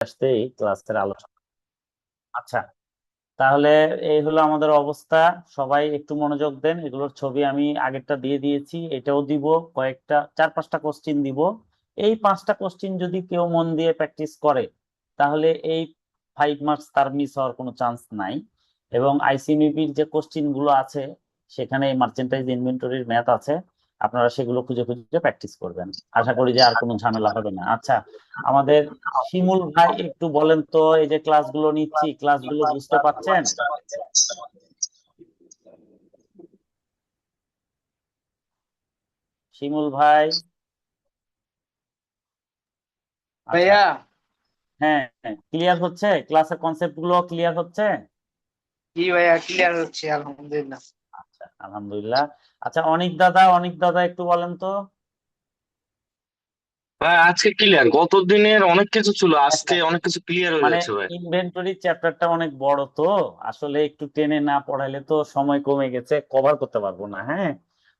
আসতেই ক্লাসের আলোচনা। আচ্ছা, তাহলে এই হলো আমাদের অবস্থা। সবাই একটু মনোযোগ দেন, এগুলোর ছবি আমি আগেরটা দিয়ে দিয়েছি, এটাও দিব। কয়েকটা 4-5টা কোশ্চিন দিব। এই 5টা কোশ্চিন যদি কেউ মন দিয়ে প্র্যাকটিস করে, তাহলে এই 5 মার্কস তার মিস হওয়ার কোনো চান্স নাই। এবং আইসিএমইপির যে কোশ্চিন গুলো আছে, সেখানে মার্চেন্টাইজ ইনভেন্টরির ম্যাথ আছে, আপনারা সেগুলো খুঁজে খুঁজে প্র্যাকটিস করবেন। আশা করি যে আর কোনো ঝামেলা হবে না। আচ্ছা, আমাদের শিমুল ভাই একটু বলেন তো, এই যে ক্লাসগুলো নিচ্ছি, ক্লাসগুলো বুঝতে পারছেন? শিমুল ভাই। আচ্ছা। ভাইয়া। হ্যাঁ, ক্লিয়ার হচ্ছে? ক্লাসের কনসেপ্ট গুলো ক্লিয়ার হচ্ছে? জি ভাইয়া, ক্লিয়ার হচ্ছে আলহামদুলিল্লাহ। আচ্ছা, আলহামদুলিল্লাহ। আচ্ছা, অনিক দাদা একটু বলেন তো। ভাই আজকে ক্লিয়ার, গত দিনের অনেক কিছু ছিল, আচ্ছা, আজকে অনেক কিছু ক্লিয়ার হয়ে মানে যাচ্ছে ভাই। ইনভেন্টরি চ্যাপ্টারটা অনেক বড় তো, আসলে একটু টেনে না পড়াইলে তো সময় কমে গেছে, কভার করতে পারবো না। হ্যাঁ,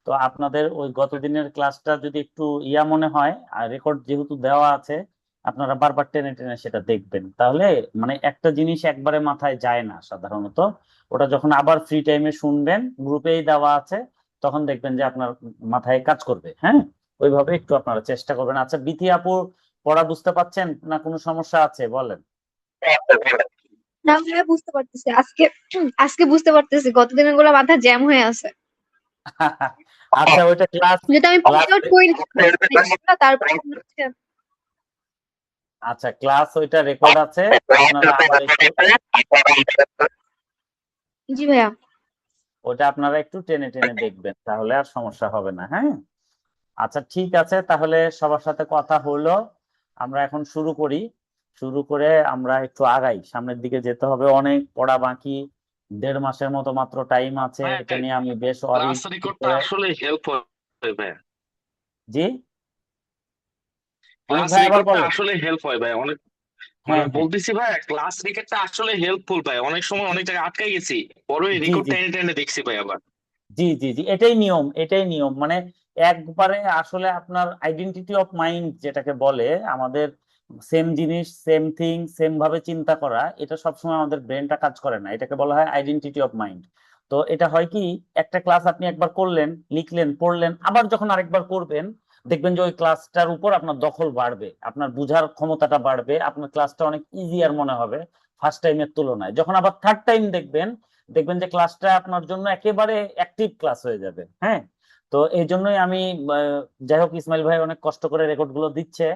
তো আপনাদের ওই গত দিনের ক্লাসটা যদি একটু ইয়া মনে হয়, আর রেকর্ড যেহেতু দেওয়া আছে, আপনারা বারবার টেনে টেনে সেটা দেখবেন, তাহলে মানে একটা জিনিস একবারে মাথায় যায় না সাধারণত। ওটা যখন আবার ফ্রি টাইমে শুনবেন, গ্রুপেই দেওয়া আছে, তখন দেখবেন যে আপনার মাথায় কাজ করবে। হ্যাঁ, ওইভাবে একটু আপনারা চেষ্টা করবেন। আচ্ছা, বিথি আপু, পড়া বুঝতে পারছেন না? কোনো সমস্যা আছে বলেন। না ভাইয়া, বুঝতে পারতেছি আজকে। আজকে বুঝতে পারতেছি, গত দিনের গুলো মাথা জ্যাম হয়ে আছে। আচ্ছা, ওইটা ক্লাস যেটা আমি পয়েন্ট ক্লাস আউট করি না, তারপর হচ্ছে। আচ্ছা, ক্লাস ওইটা রেকর্ড আছে, আপনারা আবার একটু জি ভাইয়া। ওটা আপনারা একটু টেনে টেনে দেখবেন, তাহলে আর সমস্যা হবে না। হ্যাঁ, আচ্ছা ঠিক আছে, তাহলে সবার সাথে কথা হলো, আমরা এখন শুরু করি। শুরু করে আমরা একটু আগাই, সামনের দিকে যেতে হবে, অনেক পড়া বাকি। 1.5 মাসের মতো মাত্র টাইম আছে, ভাই এটা নিয়ে আমি বেশ ক্লাস ওয়ারিড। রেকর্ডটা আসলে হেল্প হয় ভাই। জি, অনেক ক্লাস ভাই আবার রেকর্ডটা বলেন। আসলে হেল্প হয় ভাই অনেক। মানে হ্যাঁ, হ্যাঁ। বলতেছি ভাই, ক্লাস রেকর্ডটা আসলে হেল্পফুল ভাই, অনেক সময় অনেক জায়গায় আটকে গেছি, পরে জি, রেকর্ড জি, টেনে টেনে দেখছি ভাই আবার। জি, জি, জি, এটাই নিয়ম, এটাই নিয়ম, মানে একবারে আসলে আপনার আইডেন্টিটি অফ মাইন্ড যেটাকে বলে, আমাদের সেম জিনিস, সেম থিং, সেম ভাবে চিন্তা করা, এটা সবসময় আমাদের ব্রেনটা কাজ করে না, এটাকে বলা হয় আইডেন্টিটি অফ মাইন্ড। তো এটা হয় কি, একটা ক্লাস আপনি একবার করলেন, লিখলেন, পড়লেন, আবার যখন আরেকবার করবেন, দেখবেন যে ওই ক্লাসটার উপর আপনার দখল বাড়বে, আপনার বুঝার ক্ষমতাটা বাড়বে, আপনার ক্লাসটা অনেক ইজিয়ার মনে হবে ফার্স্ট টাইমের তুলনায়। যখন আবার থার্ড টাইম দেখবেন, দেখবেন যে ক্লাসটা আপনার জন্য একেবারে অ্যাক্টিভ ক্লাস হয়ে যাবে। হ্যাঁ, তো এই জন্যই আমি যাই হোক, ইসমাইল ভাই অনেক কষ্ট করে রেকর্ড গুলো দিচ্ছে।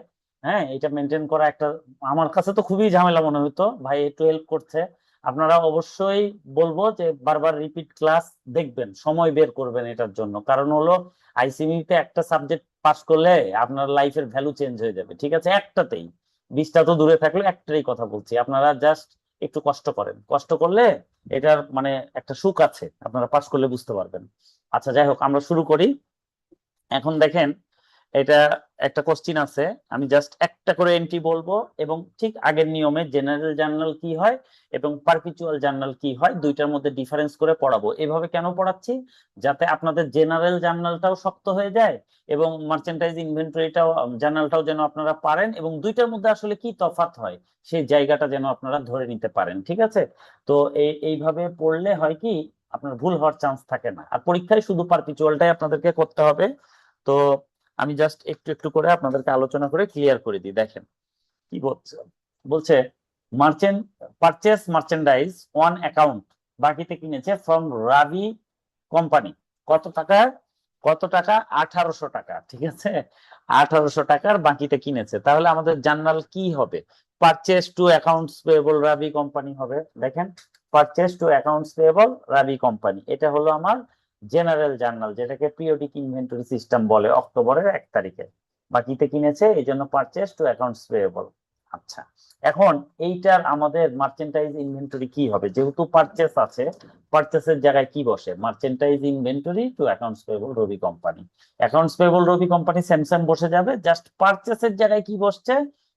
হ্যাঁ, এটা মেনটেন করা একটা আমার কাছে তো খুবই ঝামেলা মনে হতো, ভাই একটু হেল্প করছে। আপনারা অবশ্যই বলবো যে বারবার রিপিট ক্লাস দেখবেন, সময় বের করবেন এটার জন্য, কারণ হলো আইসিএমইতে একটা সাবজেক্ট পাস করলে আপনার লাইফের ভ্যালু চেঞ্জ হয়ে যাবে। ঠিক আছে, একটাতেই, 20টা তো দূরে থাকলে একটাই কথা বলছি, আপনারা জাস্ট একটু কষ্ট করেন, কষ্ট করলে এটার মানে একটা সুখ আছে, আপনারা পাস করলে বুঝতে পারবেন। আচ্ছা, যাই হোক, আমরা শুরু করি। এখন দেখেন, এটা একটা কোশ্চিন আছে, আমি জাস্ট একটা করে এন্ট্রি বলবো, এবং ঠিক আগের নিয়মে জেনারেল জার্নাল কি হয় এবং পারপিচুয়াল জার্নাল কি হয়, দুইটার মধ্যে ডিফারেন্স করে পড়াবো। এভাবে কেন পড়াচ্ছি? যাতে আপনাদের জেনারেল জার্নালটাও শক্ত হয়ে যায়, এবং মার্চেন্টাইজ ইনভেন্টরিটাও, জার্নালটাও যেন আপনারা পারেন, এবং দুইটার মধ্যে আসলে কি তফাৎ হয় সেই জায়গাটা যেন আপনারা ধরে নিতে পারেন। ঠিক আছে, তো এইভাবে পড়লে হয় কি, আপনার ভুল হওয়ার চান্স থাকে না, আর পরীক্ষায় শুধু পারপিচুয়ালটাই আপনাদেরকে করতে হবে। তো আমি জাস্ট একটু একটু করে আপনাদেরকে আলোচনা করে ক্লিয়ার করে দিই। দেখেন কি বলছে। বলছে merchant purchase merchandise on account, বাকিতে কিনেছে ফ্রম রাবি কোম্পানি। কত টাকা? কত টাকা? 1800 টাকা। ঠিক আছে, 1800 টাকার বাকিতে কিনেছে, তাহলে আমাদের জার্নাল কি হবে? Purchase to accounts payable Rabi company হবে। দেখেন, purchase to accounts payable Rabi company, এটা হলো আমার জেনারেল জার্নাল, যেটাকে পিরিয়ডিক ইনভেন্টরি সিস্টেম বলে, অক্টোবরের 1 তারিখে বাকিতে কিনেছে, এই জন্য পারচেস টু অ্যাকাউন্টস পেয়েবল। আচ্ছা, এখন এইটার আমাদের মার্চেন্টাইজ ইনভেন্টরি কি হবে? যেহেতু পারচেস আছে, পারচেসের জায়গায় কি বসে? মার্চেন্টাইজ inventory to accounts payable Rabi company. Accounts payable Rabi company same same বসে যাবে, জাস্ট পারচেসের জায়গায় কি বসছে?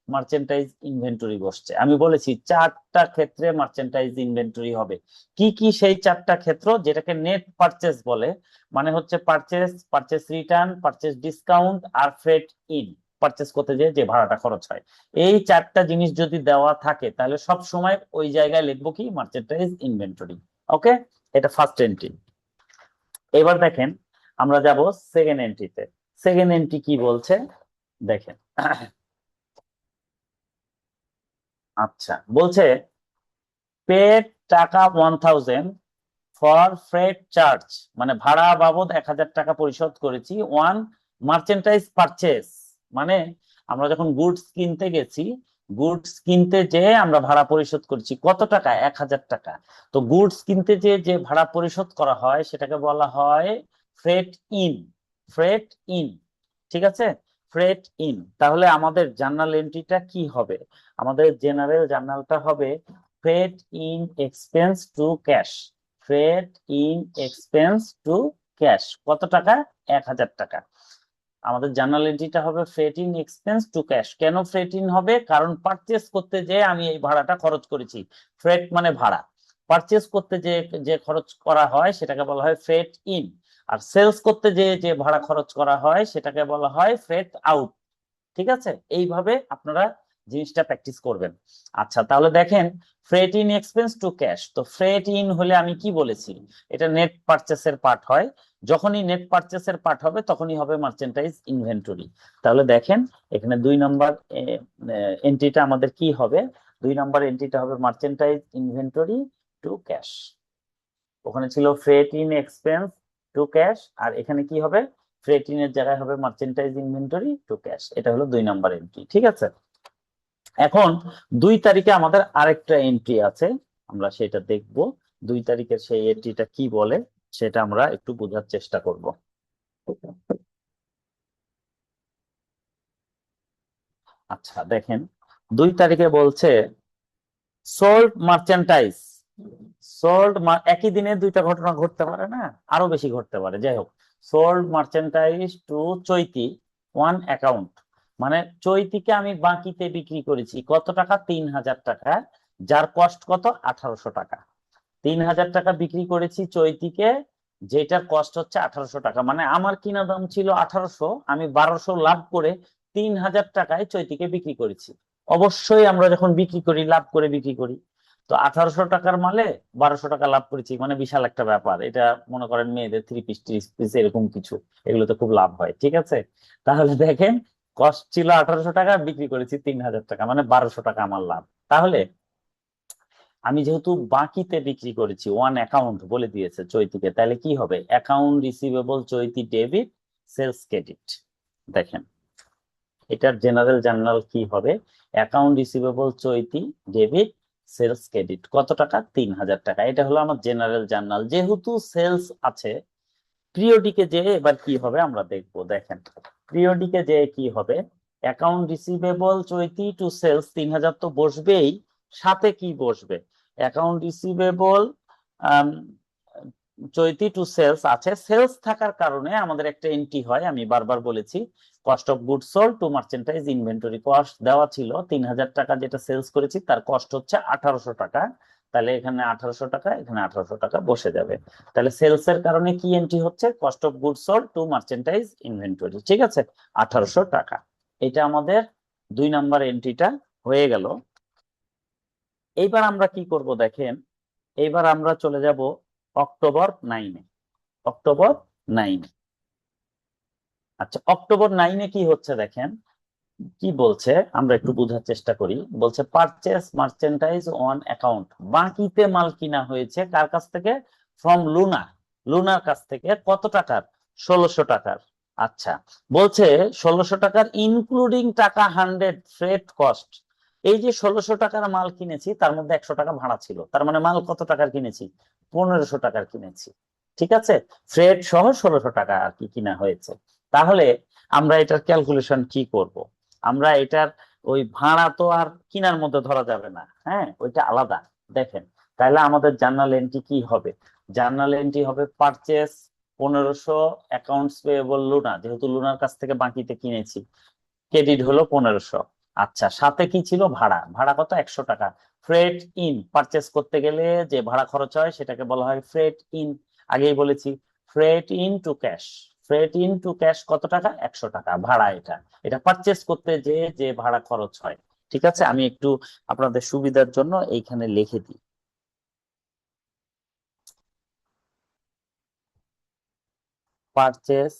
মার্চেন্টাইজ ইনভেন্টরি বসছে। আমি বলেছি 4টা ক্ষেত্রে মার্চেন্টাইজ ইনভেন্টরি হবে। কি কি সেই 4টা ক্ষেত্র? যেটাকে নেট পারচেস বলে, মানে হচ্ছে purchase, purchase return, purchase discount আর ফ্রেট ইন। পারচেস করতে যে যে ভাড়াটা খরচ হয়। এই চারটা জিনিস যদি দেওয়া থাকে তাহলে সব সময় ওই জায়গায় লিখবো কি মার্চেন্টাইজ ইনভেন্টরি। ওকে, এটা ফার্স্ট এন্ট্রি। এবার দেখেন আমরা যাব সেকেন্ড এন্ট্রিতে। সেকেন্ড এন্ট্রি কি বলছে দেখেন। আচ্ছা, বলছে পেড টাকা 1000 ফর ফ্রেট চার্জ, মানে ভাড়া বাবদ 1000 টাকা পরিশোধ করেছি। ওয়ান মার্চেন্টাইজ পারচেস, মানে আমরা যখন গুডস কিনতে গেছি, গুডস কিনতে যে আমরা ভাড়া পরিশোধ করছি কত টাকা, 1000 টাকা। তো গুডস কিনতে যে যে ভাড়া পরিশোধ করা হয় সেটাকে বলা হয় ফ্রেট ইন। ফ্রেট ইন, ঠিক আছে, ফ্রেট ইন। তাহলে আমাদের জার্নাল এন্ট্রিটা কি হবে? আমাদের জেনারেল জার্নালটা হবে freight in expense to cash. Freight in expense to cash কত টাকা, 1000 টাকা। আমাদের জার্নাল এন্ট্রিটা হবে freight in expense to cash. কেন ফ্রেট ইন হবে? কারণ পারচেস করতে যে আমি এই ভাড়াটা খরচ করেছি। ফ্রেট মানে ভাড়া, পারচেস করতে যে যে খরচ করা হয় সেটাকে বলা হয় ফ্রেট ইন। আর সেলস করতে যে যে ভাড়া খরচ করা হয় সেটাকে বলা হয় ফ্রেট আউট। ঠিক আছে, এইভাবে আপনারা জিনিসটা প্র্যাকটিস করবেন। আচ্ছা, তাহলে দেখেন freight in expense to cash. তো ফ্রেট ইন হলে আমি কি বলেছি, এটা নেট পারচেসের পার্ট হয়। যখনই নেট পারচেসের পার্ট হবে তখনই হবে মার্চেন্টাইজ ইনভেন্টরি। তাহলে দেখেন এখানে 2 নম্বর এন্ট্রিটা আমাদের কি হবে, 2 নম্বর এন্ট্রিটা হবে মার্চেন্টাইজ ইনভেন্টরি টু ক্যাশ। ওখানে ছিল freight in expense to cash, আর এখানে কি হবে, ফ্রেট ইন এর জায়গায় হবে মার্চেন্টাইজ ইনভেন্টরি টু ক্যাশ। এটা হলো 2 নম্বর এন্ট্রি। ঠিক আছে, এখন 2 তারিখে আমাদের আরেকটা এন্ট্রি আছে, আমরা সেটা দেখব। 2 তারিখের সেই এন্ট্রিটা কি বলে সেটা আমরা একটু বোঝার চেষ্টা করব। আচ্ছা দেখেন, 2 তারিখে বলছে সোল্ড মার্চেন্টাইজ। সোল্ড, একই দিনে 2টা ঘটনা ঘটতে পারে না, আরো বেশি ঘটতে পারে, যাই হোক। সোল্ড মার্চেন্টাইজ টু চৈতি ওয়ান অ্যাকাউন্ট, মানে চৈতিকে আমি বাকিতে বিক্রি করেছি কত টাকা, 3000 টাকা, যার কস্ট কত, 1800 টাকা। 3000 টাকা বিক্রি করেছি চৈতিকে, যেটার কস্ট হচ্ছে 1800 টাকা। মানে আমার কিনা দাম ছিল 1800, আমি 1200 লাভ করে 3000 টাকায় চৈতিকে বিক্রি করেছি। অবশ্যই আমরা যখন বিক্রি করি লাভ করে বিক্রি করি। তো 1800 টাকার মালে 1200 টাকা লাভ করেছি, মানে বিশাল একটা ব্যাপার। এটা মনে করেন মেয়েদের 3 পিস 30 পিস এরকম কিছু, এগুলোতে খুব লাভ হয়। ঠিক আছে, তাহলে দেখেন কস্ট ছিল 1800 টাকা, বিক্রি করেছি 3000 টাকা, মানে 1200 টাকা আমার লাভ। তাহলে আমি যেহেতু বাকিতে বিক্রি করেছি, ওয়ান অ্যাকাউন্ট বলে দিয়েছে চৈতিকে, তাহলে কি হবে, অ্যাকাউন্ট রিসিভেবল চৈতি ডেবিট, সেলস ক্রেডিট। দেখেন এটার জেনারেল জার্নাল কি হবে, অ্যাকাউন্ট রিসিভেবল চৈতি ডেবিট, সেলস ক্রেডিট কত টাকা, 3000 টাকা। এটা হলো আমার জেনারেল জার্নাল। যেহেতু সেলস আছে, পিরিয়ডিকে যে এবার কি হবে আমরা দেখবো। দেখেন পিরিয়ডিকে যে কি হবে, account receivable Chaiti to sales 3000 তো বসবেই, সাথে কি বসবে, account receivable Chaiti to sales আছে। সেলস থাকার কারণে আমাদের একটা এন্ট্রি হয়, আমি বারবার বলেছি, cost of goods sold to merchandise inventory. Cost দেওয়া ছিল 3000 টাকা, যেটা সেলস করেছি তার কস্ট হচ্ছে 1800 টাকা। তাহলে এখানে 1800 টাকা, এখানে 1800 টাকা বসে যাবে। তাহলে সেলস এর কারণে কি এন্ট্রি হচ্ছে, cost of goods sold to merchandise inventory. ঠিক আছে, 1800 টাকা। এটা আমাদের 2 নম্বর এন্ট্রিটা হয়ে গেল। এইবার আমরা কি করব দেখেন, এইবার আমরা চলে যাব অক্টোবর 9-এ। অক্টোবর 9। আচ্ছা, অক্টোবর 9-এ কি হচ্ছে দেখেন, কি বলছে আমরা একটু বোঝার চেষ্টা করি। বলছে পারচেস মার্চেন্টাইজ অন অ্যাকাউন্ট, বাকিতে মাল কিনা হয়েছে কার কাছ থেকে, ফ্রম লুনা। লুনার কাছ থেকে কত টাকার, 1600 টাকার। আচ্ছা, বলছে 1600 টাকার ইনক্লুডিং টাকা 100 ফ্রেট কস্ট। এই যে 1600 টাকার মাল কিনেছি তার মধ্যে 100 টাকা ভাড়া ছিল, তার মানে মাল কত টাকার কিনেছি, 1500 টাকার কিনেছি। ঠিক আছে, ফ্রেট সহ 1600 টাকা আর কি কিনা হয়েছে। তাহলে আমরা এটার ক্যালকুলেশন কি করব, আমরা এটার ওই ভাড়া তো আর কিনার মধ্যে ধরা যাবে না, হ্যাঁ ওইটা আলাদা। দেখেন তাহলে আমাদের জার্নাল এন্ট্রি কি হবে, জার্নাল এন্ট্রি হবে পারচেস 1500, অ্যাকাউন্টস পেয়েবল লুনা, যেহেতু লুনার কাছ থেকে বাকিতে কিনেছি, ক্রেডিট হলো 1500। আচ্ছা, সাথে কি ছিল, ভাড়া। ভাড়া কত, 100 টাকা। ফ্রেট ইন, পারচেস করতে গেলে যে ভাড়া খরচ হয় সেটাকে বলা হয় ফ্রেট ইন। আগেই বলেছি freight in to cash. Freight in to cash কত টাকা? 100 টাকা ভাড়া। এটা এটা পারচেস করতে যে যে ভাড়া খরচ হয়। ঠিক আছে, আমি একটু আপনাদের সুবিধার জন্য এইখানে লিখে দিই। পারচেস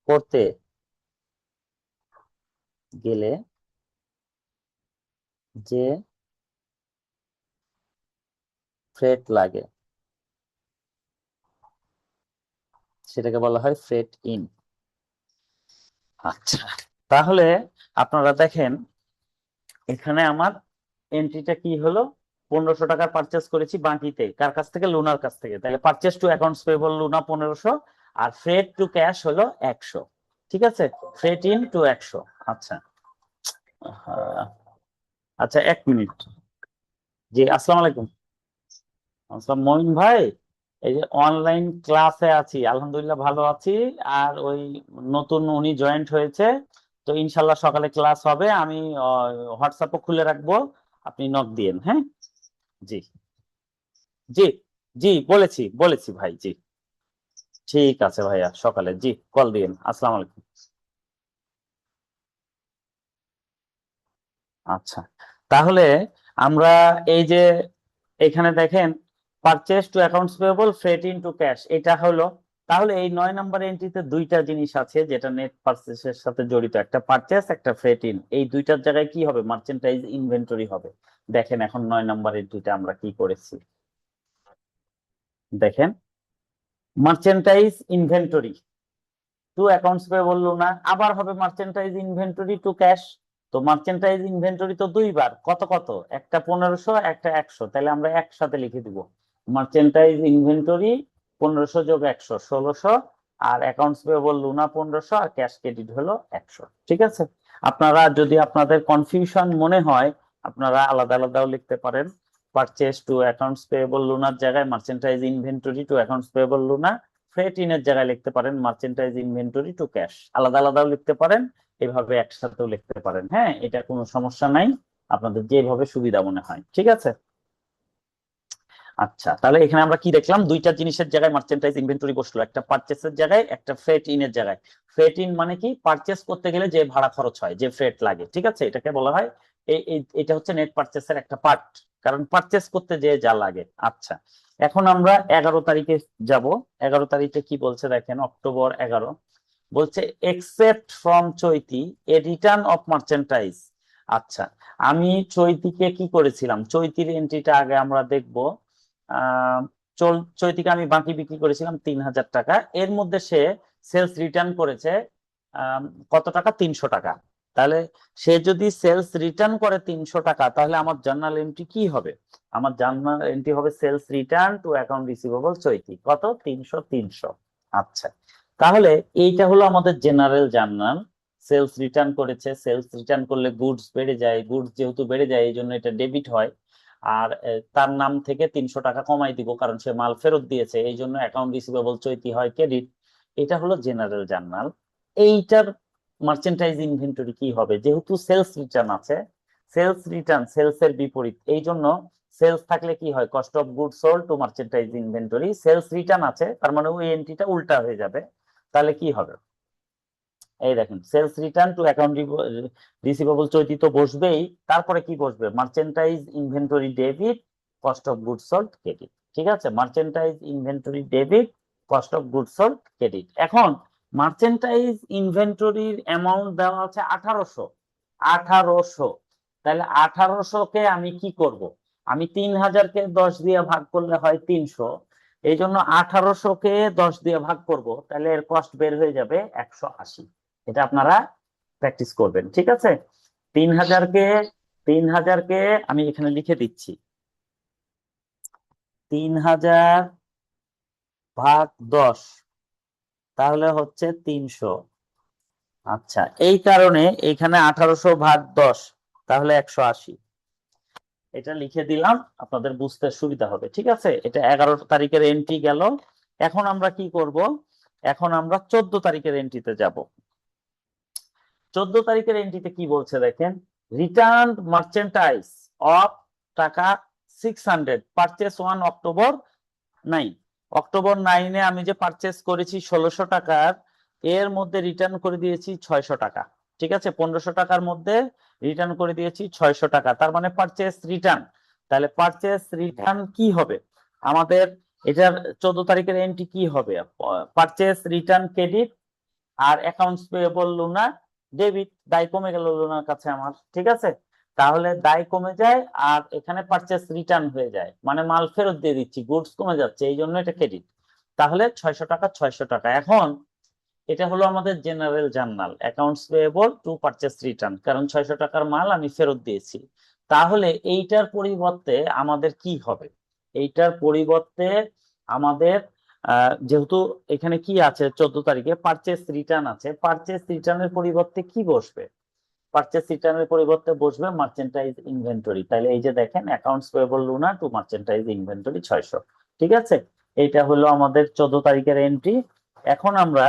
করতে গেলে যে ফ্রেট লাগে সেটাকে বলা হয় ফ্রেট ইন। আচ্ছা, তাহলে আপনারা দেখেন এখানে আমার এন্ট্রিটা কি হলো, 1500 টাকা পারচেস করেছি বাকিতে, কার কাছ থেকে? লুনার কাছ থেকে। তাহলে purchase to accounts payable Luna 1500, আর ফ্রেট টু ক্যাশ হলো 100। ঠিক আছে, ফ্রেট ইন টু 100। আচ্ছা, আচ্ছা 1 মিনিট। জি, আসসালামু আলাইকুম। আসসালাম মমিন ভাই, এই যে অনলাইন ক্লাসে আছি, আলহামদুলিল্লাহ ভালো আছি। আর ওই নতুন উনি জয়েন্ট হয়েছে, তো ইনশাল্লাহ সকালে ক্লাস হবে। আমি হোয়াটসঅ্যাপও খুলে রাখবো, আপনি নক দিয়েন। হ্যাঁ, জি জি জি, বলেছি বলেছি ভাই, জি ঠিক আছে ভাইয়া, সকালে জি কল দিয়েন। আসসালামু আলাইকুম। আচ্ছা, তাহলে আমরা এই যে এখানে দেখেন purchase to accounts payable freight in to cash, এটা হলো। তাহলে এই 9 নম্বর এন্ট্রিতে দুইটা জিনিস আছে যেটা নেট পারচেসের সাথে জড়িত, একটা পারচেস একটা ফ্রেট ইন। এই দুইটার জায়গায় কি হবে? মার্চেন্টাইজ ইনভেন্টরি হবে। দেখেন এখন 9 নম্বর এন্ট্রিতে আমরা কি করেছি, দেখেন মার্চেন্টাইজ ইনভেন্টরি টু অ্যাকাউন্টস পেয়েবল না, আবার হবে মার্চেন্টাইজ ইনভেন্টরি টু ক্যাশ। তো মার্চেন্টাইজ ইনভেন্টরি তো দুইবার, কত কত? একটা 1500 একটা 100, তাহলে আমরা একসাথে লিখে দিব মার্চেন্টাইজ ইনভেন্টরি 1500 যোগ 100 1600, আর অ্যাকাউন্টস পেয়েবল লুনা 1500, আর ক্যাশ ক্রেডিট হলো 100। ঠিক আছে, আপনারা যদি আপনাদের কনফিউশন মনে হয় আপনারা আলাদা আলাদাও লিখতে পারেন। পারচেজ টু অ্যাকাউন্টস পেয়েবল লুনার জায়গায় merchandise inventory to accounts payable Luna, freight ইনের জায়গায় লিখতে পারেন মার্চেন্টাইজ ইনভেন্টরি টু ক্যাশ। আলাদা আলাদাও লিখতে পারেন, এভাবে একসাথেও লিখতে পারেন। হ্যাঁ, এটা কোনো সমস্যা নাই, আপনাদের যেভাবে সুবিধা মনে হয়। ঠিক আছে, আচ্ছা তাহলে এখানে আমরা কি দেখলাম? দুইটা জিনিসের জায়গায় মার্চেন্টাইজ ইনভেন্টরি বসলো, একটা পারচেসের জায়গায় একটা ফ্রেট ইনের জায়গায়। ফ্রেট ইন মানে কি? পারচেস করতে গেলে যে ভাড়া খরচ হয়, যে ফ্রেট লাগে। ঠিক আছে, এটাকে বলা হয় এটা হচ্ছে নেট পারচেসের একটা পার্ট, কারণ পারচেস করতে যে যা লাগে। আচ্ছা, এখন আমরা 11 তারিখে যাব। 11 তারিখে কি বলছে দেখেন, অক্টোবর 11 বলছে except from Chaiti a return of merchandise. আচ্ছা, আমি চৈতিকে কি করেছিলাম? চৈতির এন্ট্রিটা আগে আমরা দেখব। আহ চৈতিকে আমি বাকি বিক্রি করেছিলাম 3000 টাকা, এর মধ্যে সে সেলস রিটার্ন করেছে কত টাকা? 300 টাকা। তাহলে সে যদি সেলস রিটার্ন করে 300 টাকা, তাহলে আমার জার্নাল এন্ট্রি কি হবে? আমার জার্নাল এন্ট্রি হবে sales return to account receivable Chaiti, কত? 300 300। আচ্ছা, তাহলে এইটা হলো আমাদের জেনারেল জার্নাল। সেলস রিটার্ন করেছে, সেলস রিটার্ন করলে গুডস বেড়ে যায়, গুডস যেহেতু বেড়ে যায় এই জন্য এটা ডেবিট হয়। আর তার নাম থেকে 300 টাকা কমাই দিব, কারণ সে মাল ফেরত দিয়েছে, এই জন্য অ্যাকাউন্ট রিসিভেবল চৈতি হয় ক্রেডিট। এটা হলো জেনারেল জার্নাল। এইটার মার্চেন্টাইজ ইনভেন্টরি কি হবে? যেহেতু সেলস রিটার্ন আছে, সেলস রিটার্ন সেলস এর বিপরীত, এই জন্য সেলস থাকলে কি হয়? Cost of good sold to merchandise inventory. Sales return আছে, তার মানে ওই এন্ট্রিটা উল্টা হয়ে যাবে। তাহলে কি হবে? এই দেখেন, sales return to account receivable Chaiti তো বসবেই, তারপরে কি বসবে? Merchandise inventory debit cost of good sold credit. ঠিক আছে, merchandise inventory debit cost of good sold credit. এখন মার্চেন্টাইজ ইনভেন্টরির অ্যামাউন্ট দেওয়া আছে 1800। 1800, তাহলে 1800 কে আমি কি করব? আমি 3000-কে 10 দিয়ে ভাগ করলে হয় 300, এই জন্য 1800 কে 10 দিয়ে ভাগ করব, তাহলে এর কস্ট বের হয়ে যাবে 180। এটা আপনারা প্র্যাকটিস করবেন। ঠিক আছে, 3000কে আমি এখানে লিখে দিচ্ছি, 3000 ভাগ 10, তাহলে হচ্ছে 300। আচ্ছা, এই কারণে এখানে 1800 ভাগ 10, তাহলে 180। এটা লিখে দিলাম, আপনাদের বুঝতে সুবিধা হবে। ঠিক আছে, এটা 11 তারিখের এন্ট্রি গেল। এখন আমরা কি করব? এখন আমরা 14 তারিখের এন্ট্রিতে যাব। 14 তারিখের এন্ট্রিতে কি বলছে দেখেন, রিটার্ন মার্চেন্টাইজ অফ টাকা 600, পারচেস 1 অক্টোবর 9। অক্টোবর 9-এ আমি যে পারচেস করেছি 1600 টাকার, এর মধ্যে রিটার্ন করে দিয়েছি 600 টাকা। ঠিক আছে, 1500 টাকার মধ্যে রিটার্ন করে দিয়েছি 600 টাকা, তার মানে পারচেস রিটার্ন। তাহলে পারচেস রিটার্ন কি হবে আমাদের? এটার 14 তারিখের এন্ট্রি কি হবে? পারচেস রিটার্ন ক্রেডিট, আর অ্যাকাউন্টস পেয়েবল লুনা ডেবিট। দায় কমে গেল লুনার কাছে আমার, ঠিক আছে। তাহলে দায় কমে যায় আর এখানে পারচেস রিটার্ন হয়ে যায়, মানে মাল ফেরত দিয়ে দিচ্ছি, গুডস কমে যাচ্ছে, এই জন্য এটা ক্রেডিট। তাহলে 600 টাকা 600 টাকা। এখন এটা হলো আমাদের general journal, accounts payable to purchase return, কারণ 600 টাকার মাল আমি ফেরত দিয়েছি। তাহলে এইটার পরিবর্তে আমাদের কি হবে? এইটার পরিবর্তে আমাদের যেহেতু এখানে কি আছে, 14 তারিখে পারচেস রিটার্ন আছে, পারচেস রিটার্নের পরিবর্তে কি বসবে? পারচেস রিটার্নের পরিবর্তে বসবে মার্চেন্টাইজ ইনভেন্টরি। তাহলে এই যে দেখেন, accounts payable Luna to merchandise inventory 600। ঠিক আছে, এটা হলো আমাদের 14 তারিখের এন্ট্রি। এখন আমরা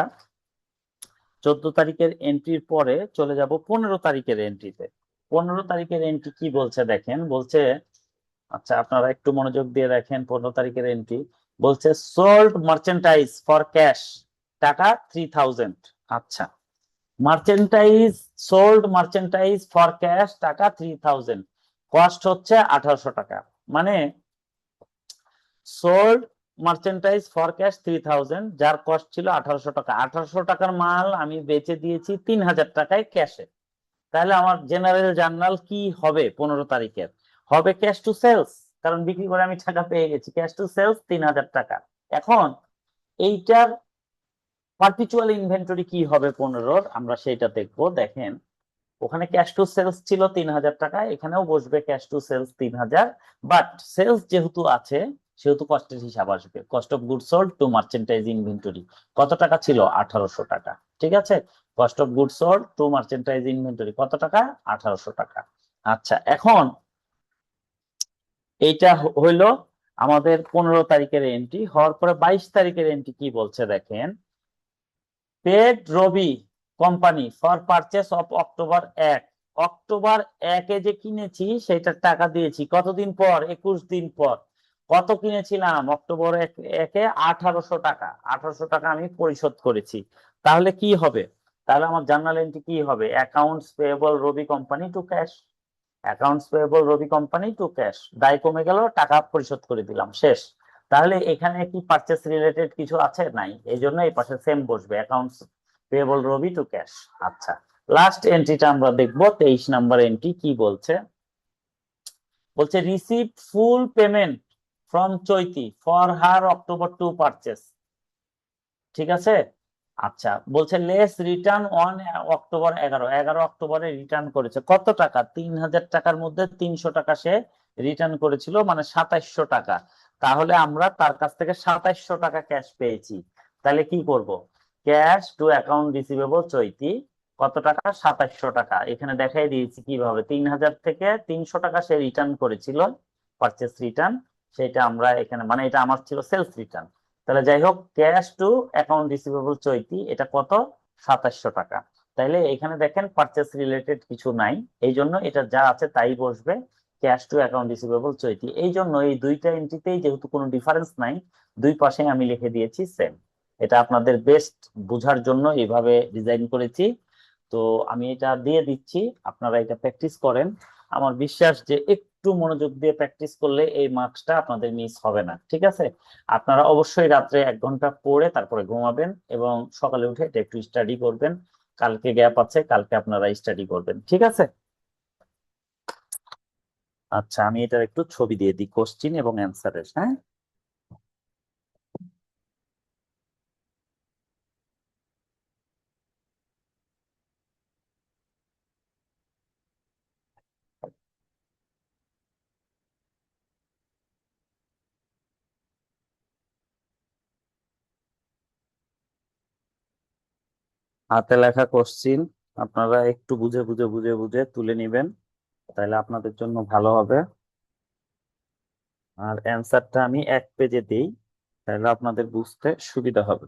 14 তারিখের এন্ট্রির পরে চলে যাব 15 তারিখের এন্ট্রিতে। 15 তারিখের এন্ট্রি কি বলছে দেখেন, বলছে, আচ্ছা আপনারা একটু মনোযোগ দিয়ে দেখেন, 15 তারিখের এন্ট্রি বলছে সোল্ড মার্চেন্টাইজ ফর ক্যাশ টাকা 3000। আচ্ছা, মার্চেন্টাইজ সোল্ড মার্চেন্টাইজ ফর ক্যাশ টাকা 3000, কস্ট হচ্ছে 1800 টাকা। মানে সোল্ড মার্চেন্টাইজ ফর ক্যাশ 3000, যার কস্ট ছিল 1800 টাকা। 1800 টাকার মাল আমি বেচে দিয়েছি 3000 টাকায় ক্যাশে। তাহলে আমার জেনারেল জার্নাল কি হবে 15 তারিখের? হবে ক্যাশ টু সেলস, কারণ বিক্রি করে আমি টাকা পেয়ে গেছি। ক্যাশ টু সেলস 3000 টাকা। এখন এইটার পারপিচুয়াল ইনভেন্টরি কি হবে 15-র, আমরা সেটা দেখবো। দেখেন, ওখানে ক্যাশ টু সেলস ছিল 3000 টাকা, এখানেও বসবে cash to sales 3000, but sales যেহেতু আছে সেহেতু কস্টের হিসাব আসবে। Cost of good sold to merchandise inventory কত টাকা ছিল? 1800 টাকা। ঠিক আছে, cost of good sold to merchandise inventory কত টাকা? 1800 টাকা। আচ্ছা, এখন এইটা হইলো আমাদের 15 তারিখের এন্ট্রি। হওয়ার পরে 22 তারিখের এন্ট্রি কি বলছে দেখেন, paid Rabi company for purchase of October 1। October 1-এ যে কিনেছি সেটার টাকা দিয়েছি কতদিন পর? 21 দিন পর। কত কিনেছিলাম অক্টোবর 1-এ? 1800 টাকা। 1800 টাকা আমি পরিশোধ করেছি। তাহলে কি হবে? তাহলে আমার জার্নাল এন্ট্রি কি হবে? Accounts payable Rabi company to cash. Accounts payable Rabi company to cash, দায় কমে গেল, টাকা পরিশোধ করে দিলাম, শেষ। তাহলে এখানে কি পারচেস রিলেটেড কিছু আছে? নাই, এই জন্য এই পাশে সেম বসবে, অ্যাকাউন্টস পেয়েবল রবি টু ক্যাশ। আচ্ছা, লাস্ট এন্ট্রিটা আমরা দেখবো, 23 নাম্বার এন্ট্রি কি বলছে। বলছে receive full payment from Chaiti for her October to purchase. ঠিক আছে, আচ্ছা, বলছে লেস রিটার্ন অন অক্টোবর 11। 11 অক্টোবরে রিটার্ন করেছে কত টাকা? 3000 টাকার মধ্যে 300 টাকা সে রিটার্ন করেছিল, মানে 2700 টাকা। তাহলে আমরা তার কাছ থেকে 2700 টাকা ক্যাশ পেয়েছি। তাহলে কি করব? Cash two account receivable Chaiti কত টাকা? 2700 টাকা। এখানে দেখাই দিয়েছি কিভাবে 3000 থেকে 300 টাকা সে রিটার্ন করেছিল, পারচেস রিটার্ন। সেটা আমরা এখানে, মানে এটা আমার ছিল সেলস রিটার্ন। তাহলে যাই হোক, ক্যাশ টু অ্যাকাউন্ট রিসিভেবল চৈতি এটা কত? 2700 টাকা। তাইলে এখানে দেখেন পারচেস রিলেটেড কিছু নাই, এই জন্য এটা যা আছে তাই বসবে, ক্যাশ টু অ্যাকাউন্ট রিসিভেবল চৈতি। এই জন্য এই দুইটা এন্ট্রিতেই যেহেতু কোনো ডিফারেন্স নাই, দুই পাশে আমি লিখে দিয়েছি সেম। এটা আপনাদের বেস্ট বোঝার জন্য এইভাবে ডিজাইন করেছি। তো আমি এটা দিয়ে দিচ্ছি, আপনারা এটা প্র্যাকটিস করেন। আমার বিশ্বাস যে একটু মনোযোগ দিয়ে প্র্যাকটিস করলে এই মার্কসটা আপনাদের মিস হবে না। ঠিক আছে, আপনারা অবশ্যই রাত্রে 1 ঘন্টা পড়ে তারপরে ঘুমাবেন এবং সকালে উঠে এটা একটু স্টাডি করবেন। কালকে গ্যাপ আছে, কালকে আপনারা স্টাডি করবেন। ঠিক আছে, আচ্ছা আমি এটার একটু ছবি দিয়ে দিই, কোশ্চিন এবং অ্যান্সারের। হ্যাঁ, হাতে লেখা কোশ্চিন আপনারা একটু বুঝে বুঝে বুঝে বুঝে তুলে নিবেন, তাহলে আপনাদের জন্য ভালো হবে। আর অ্যান্সারটা আমি 1 পেজে দিই, তাহলে আপনাদের বুঝতে সুবিধা হবে।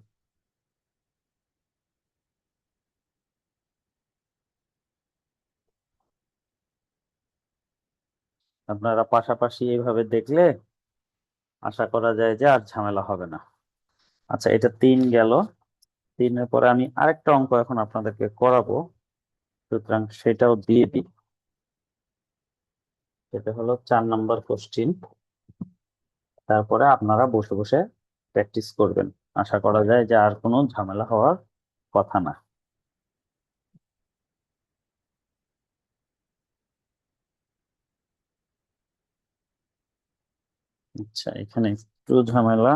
আপনারা পাশাপাশি এইভাবে দেখলে আশা করা যায় যে আর ঝামেলা হবে না। আচ্ছা, এটা 3 গেল। 3-এর পরে আমি আরেকটা অঙ্ক এখন আপনাদেরকে করাবো, সুতরাং সেটাও দিয়ে দিই। এটা হলো 4 নম্বর কোশ্চিন। তারপরে আপনারা বসে বসে প্র্যাকটিস করবেন। আশা করা যায় যে আর কোনো ঝামেলা হওয়ার কথা না। আচ্ছা, এখানে একটু ঝামেলা।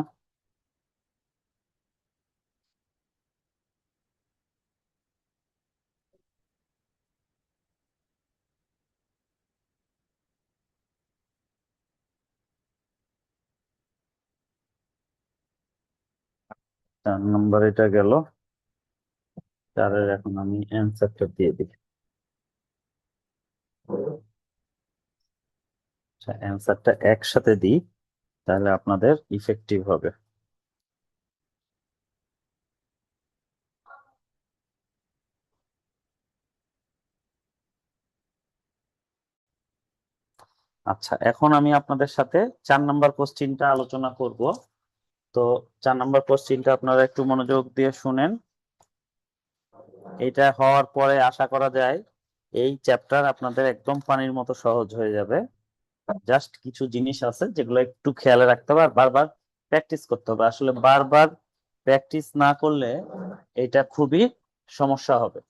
চার নম্বর এটা গেল। 4-এর এখন আমি অ্যান্সারটা দিয়ে দিই। আচ্ছা, অ্যান্সারটা একসাথে দিই, তাহলে আপনাদের ইফেক্টিভ হবে। আচ্ছা, এখন আমি আপনাদের সাথে 4 নম্বর কোশ্চিনটা আলোচনা করব। তো 4 নম্বর কোশ্চিনটা আপনারা একটু মনোযোগ দিয়ে শুনেন। এটা হওয়ার পরে আশা করা যায় এই চ্যাপ্টার আপনাদের একদম পানির মতো সহজ হয়ে যাবে। জাস্ট কিছু জিনিস আছে যেগুলো একটু খেয়াল রাখতে হবে আর বারবার প্র্যাকটিস করতে হবে। আসলে বারবার প্র্যাকটিস না করলে এটা খুবই সমস্যা হবে।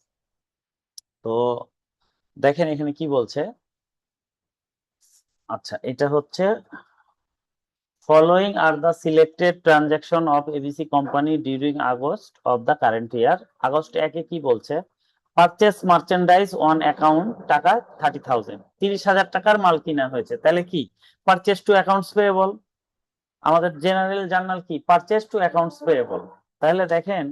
তো দেখেন এখানে কি বলছে। আচ্ছা, এটা হচ্ছে following are the selected transaction of ABC company during August of the current year. August 1-এ কি বলছে? পারচেস মার্চেন্ডাইজ অন অ্যাকাউন্ট টাকা 30,000, 30,000 টাকার মাল কিনা হয়েছে। তাহলে কি পারচেস টু অ্যাকাউন্টস পেয়েবল। আমাদের জেনারেল জার্নাল কি পারচেস টু অ্যাকাউন্টস পেয়েবল। তাহলে দেখেন,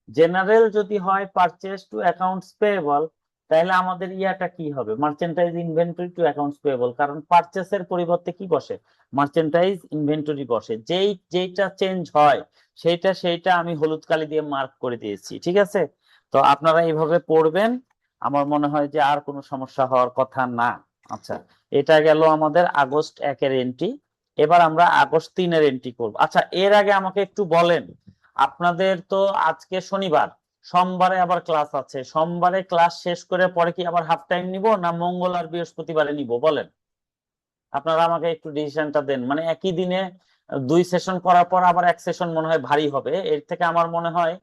জেনারেল যদি হয় পারচেস টু অ্যাকাউন্টস পেয়েবল, তাহলে আমাদের ইয়াটা কি হবে? মার্চেন্টাইজ ইনভেন্টরি টু অ্যাকাউন্টস পেয়েবল। কারণ পারচেসের পরিবর্তে কি বসে? মার্চেন্টাইজ ইনভেন্টরি বসে। যেইটা চেঞ্জ হয় সেইটা আমি হলুদ কালি দিয়ে মার্ক করে দিয়েছি, ঠিক আছে? তো আপনারা এইভাবে পড়বেন, আমার মনে হয় যে আর কোনো সমস্যা হওয়ার কথা না। আচ্ছা, এটা গেল আমাদের আগস্ট 1-এর এন্ট্রি। এবার আমরা আগস্ট 3-এর এন্ট্রি করব। আচ্ছা, এর আগে আমাকে একটু বলেন, আপনাদের তো আজকে শনিবার, সোমবারে আবার ক্লাস আছে। সোমবারে ক্লাস শেষ করে পরে কি আবার হাফ টাইম নিব, না মঙ্গল আর বৃহস্পতিবারে নিব? বলেন, আপনারা আমাকে একটু ডিসিশনটা দেন। মানে একই দিনে 2 সেশন করার পর আবার এক সেশন মনে হয় ভারী হবে। এর থেকে আমার মনে হয়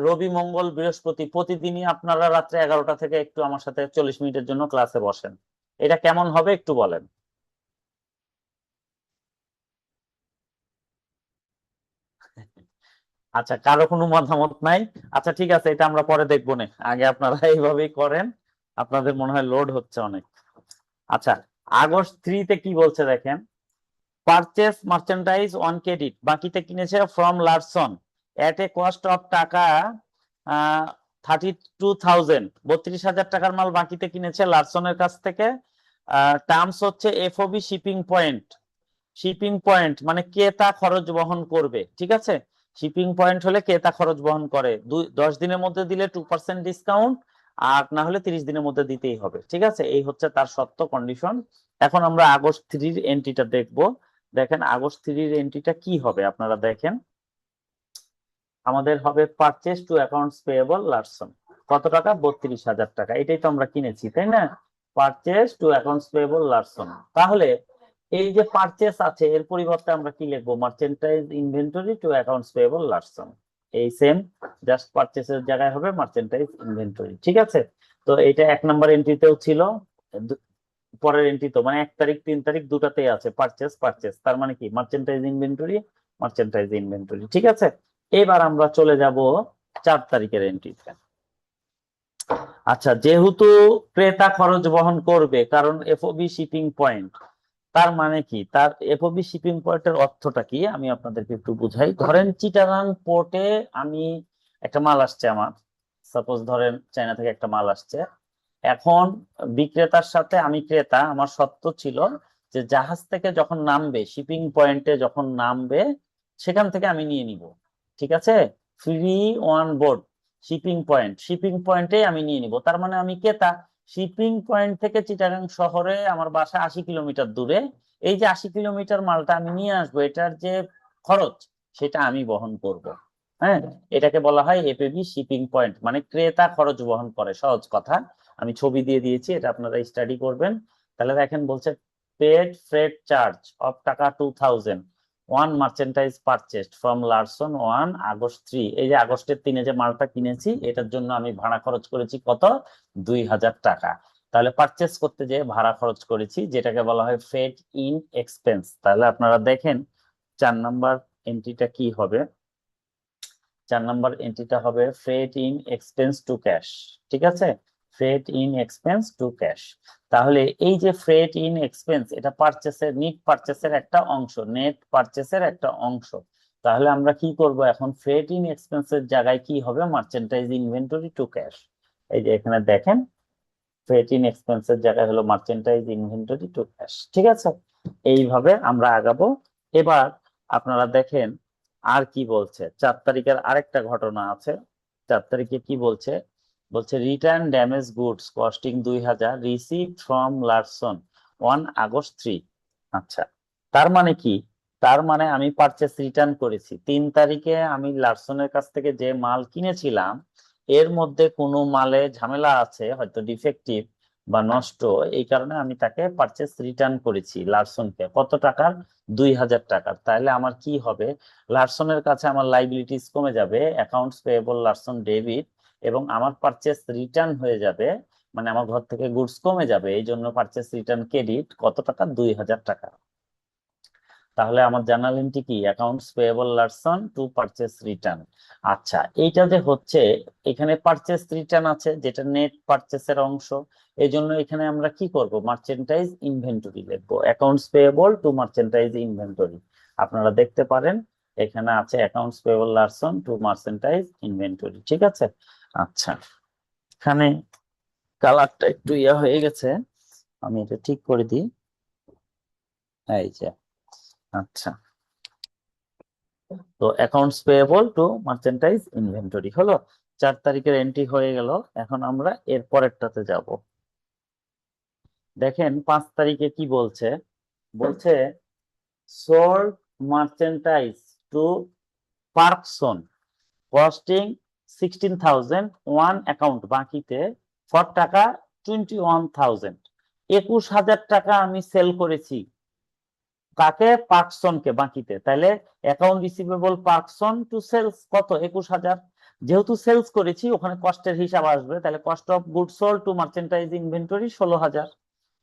রবি মঙ্গল বৃহস্পতি প্রতিদিনই আপনারা রাত্রে 11টা থেকে একটু আমার সাথে 40 মিনিটের জন্য ক্লাসে বসেন। এটা কেমন হবে একটু বলেন। আচ্ছা, কারো কোনো মতামত নাই? আচ্ছা, ঠিক আছে, এটা আমরা পরে দেখবো না, আগে আপনারা এইভাবেই করেন। আপনাদের মনে হয় লোড হচ্ছে অনেক। আচ্ছা, আগস্ট 3-তে কি বলছে দেখেন। পারচেস মার্চেন্ডাইজ অন ক্রেডিট, বাকিতে কিনেছে from Larson at A cost of টাকা 32,000, 32,000 টাকার মাল বাকিতে কিনেছে লারসনের কাছ থেকে। টার্মস হচ্ছে FOB shipping point. Shipping point মানে ক্রেতা খরচ বহন করবে, ঠিক আছে? শিপিং পয়েন্ট হলে ক্রেতা খরচ বহন করে। 10 দিনের মধ্যে দিলে 2% ডিসকাউন্ট, আর না হলে 30 দিনের মধ্যে দিতেই হবে, ঠিক আছে? এই হচ্ছে তার শর্ত, কন্ডিশন। এখন আমরা আগস্ট 3-র এন্ট্রিটা দেখব। দেখেন আগস্ট 3-র এন্ট্রিটা কি হবে আপনারা দেখেন। আমাদের হবে purchase to accounts payable Larson, কত টাকা? 32,000 টাকা। এটাই তো আমরা কিনেছি, তাই না? Purchase to accounts payable Larson. তাহলে এই যে পারচেস আছে এর পরিবর্তে আমরা কি লিখবো? Merchandise inventory to accounts payable Larson. এই সেম, জাস্ট পারচেসের জায়গায় হবে মার্চেন্টাইজ ইনভেন্টরি, ঠিক আছে? তো এটা 1 নম্বর এন্ট্রিতেও ছিল। দু- পরের এন্ট্রি তো মানে 1 তারিখ 3 তারিখ দুটাতেই আছে পারচেস পারচেস, তার মানে কি মার্চেন্টাইজ ইনভেন্টরি মার্চেন্টাইজ ইনভেন্টরি, ঠিক আছে? এবার আমরা চলে যাব 4 তারিখের এন্ট্রিতে। আচ্ছা, যেহেতু ক্রেতা খরচ বহন করবে কারণ এফওবি শিপিং পয়েন্ট, তার মানে কি? তার এফওবি শিপিং পয়েন্টের অর্থটা কি আমি আপনাদেরকে একটু বুঝাই। ধরেন চিটাগাং পোর্টে আমি একটা মাল আসছে আমার, সাপোজ ধরেন চায়না থেকে একটা মাল আসছে। এখন বিক্রেতার সাথে আমি ক্রেতা, আমার শর্ত ছিল যে জাহাজ থেকে যখন নামবে, শিপিং পয়েন্টে যখন নামবে, সেখান থেকে আমি নিয়ে নিব, ঠিক আছে? Free on board shipping point, shipping পয়েন্টে আমি নিয়ে নিব। তার মানে আমি ক্রেতা। শিপিং পয়েন্ট থেকে চিটাগাং শহরে আমার বাসা 80 কিলোমিটার দূরে। এই যে 80 কিলোমিটার মালটা আমি নিয়ে আসবো, এটার যে খরচ, সেটা আমি বহন করব। হ্যাঁ, এটাকে বলা হয় এপিবি শিপিং পয়েন্ট, মানে ক্রেতা খরচ বহন করে, সহজ কথা। আমি ছবি দিয়ে দিয়েছি, এটা আপনারা স্টাডি করবেন। তাহলে দেখেন বলছে পেড ফ্রেট চার্জ অফ টাকা 2000 one merchandise purchased from Larson one August 3। এই যে আগস্টের 3-এ যে মালটা কিনেছি এটার জন্য আমি ভাড়া খরচ করেছি কত, 2000 টাকা। তাহলে পারচেস করতে যে ভাড়া খরচ করেছি, যেটাকে বলা হয় ফ্রেট ইন এক্সপেন্স। তাহলে আপনারা দেখেন 4 নাম্বার এন্ট্রিটা কি হবে। 4 নাম্বার এন্ট্রিটা হবে freight in expense to cash. ঠিক আছে, freight in expense to cash. তাহলে এই যে ফ্রেট ইন এক্সপেন্স, এটা পারচেসের, নিট পারচেসের একটা অংশ, নেট পারচেসের একটা অংশ। তাহলে আমরা কি করব এখন, ফ্রেট ইন এক্সপেন্সের জায়গায় কি হবে, মার্চেন্টাইজ ইনভেন্টরি টু ক্যাশ। এই যে এখানে দেখেন ফ্রেট ইন এক্সপেন্সের জায়গায় হলো মার্চেন্টাইজ ইনভেন্টরি টু ক্যাশ। ঠিক আছে, এইভাবে আমরা আগাবো। এবার আপনারা দেখেন আর কি বলছে। 4 তারিখের আরেকটা ঘটনা আছে। 4 তারিখে কি বলছে, বলছে return damage goods costing 2000 receive from Larson 1 August 3। আচ্ছা, তার মানে কি, তার মানে আমি পারচেস রিটার্ন করেছি 3 তারিখে। আমি লারসনের কাছ থেকে যে মাল কিনেছিলাম এর মধ্যে কোনো মালে ঝামেলা আছে, হয়তো ডিফেক্টিভ বা নষ্ট, এই কারণে আমি তাকে পারচেস রিটার্ন করেছি লারসনকে। কত টাকার, 2000 টাকার। তাহলে আমার কি হবে, লারসনের কাছে আমার লাইবিলিটিস কমে যাবে, অ্যাকাউন্টস পেয়েবল লারসন ডেবিট, এবং আমার পারচেস রিটার্ন হয়ে যাবে, মানে আমার ঘর থেকে গুডস কমে যাবে, এই জন্য পারচেস রিটার্ন ক্রেডিট কত টাকা, 2000 টাকা। তাহলে আমার জার্নাল এন্ট্রি কি, accounts payable Larson to purchase return. আচ্ছা, এইটা যে হচ্ছে, এখানে পারচেস রিটার্ন আছে যেটা নেট পারচেসের অংশ, এই জন্য এখানে আমরা কি করব, মার্চেন্টাইজ ইনভেন্টরি লিখবো, accounts payable to merchandise inventory. আপনারা দেখতে পারেন এখানে আছে accounts payable Larson to merchandise inventory. ঠিক আছে, আচ্ছা, এখানে কালারটা একটু ইয়া হয়ে গেছে, আমি এটা ঠিক করে দিই। এই যে, আচ্ছা, তো accounts payable to merchandise inventory হলো। 4 তারিখের এন্ট্রি হয়ে গেল। এখন আমরা এর পরেরটাতে যাব। দেখেন 5 তারিখে কি বলছে, বলছে sold merchandise to Parkson costing 16,000 one account বাকিতে ফর টাকা 21,000। 21,000 টাকা আমি সেল করেছি কাকে, পার্কসনকে বাকিতে। তাহলে account receivable Parkson to sales কত, 21,000। যেহেতু সেলস করেছি ওখানে কস্টের হিসাব আসবে, তাহলে cost of good sold to merchandise inventory 16,000।